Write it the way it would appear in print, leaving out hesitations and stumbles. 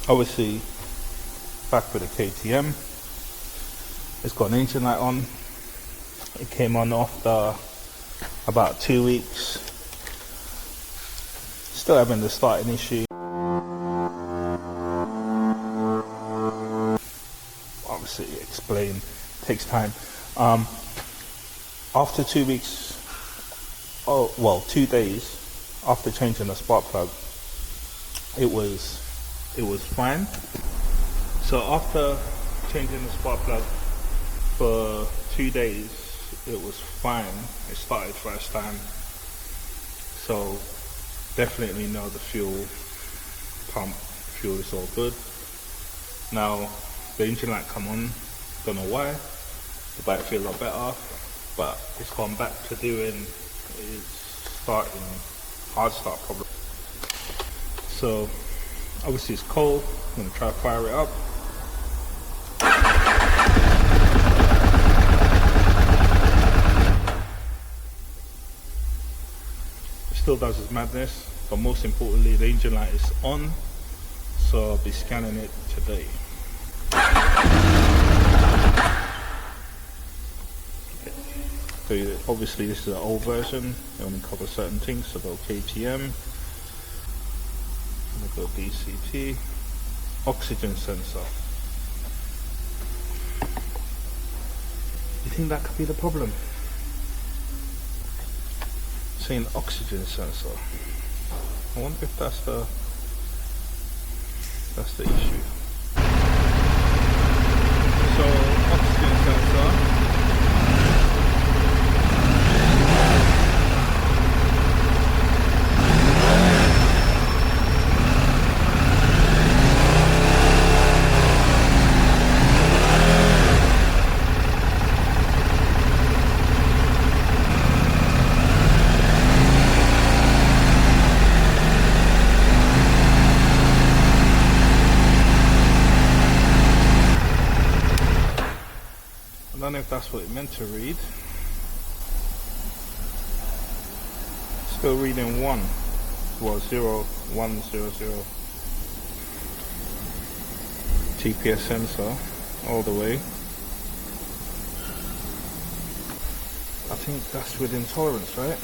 Obviously, back with the KTM, it's got an engine light on. It came on after about 2 weeks. Still having the starting issue. Obviously, explain, takes time. After 2 weeks, 2 days after changing the spark plug, it was fine. So after changing the spark plug for 2 days, it was fine. It started first time. So definitely know the fuel is all good. Now the engine light come on, don't know why. The bike feels a lot better, but it's gone back to doing its hard start problem. So obviously it's cold. I'm gonna try to fire it up. It still does its madness, but most importantly the engine light is on, so I'll be scanning it today. So obviously this is an old version, it only covers certain things, so go KTM, I'm going to go DCT, oxygen sensor. You think that could be the problem? Saying oxygen sensor. I wonder if that's the issue. So oxygen sensor. I don't know if that's what it meant to read. Still reading 1. Well, 0100. TPS sensor all the way. I think that's with intolerance, right?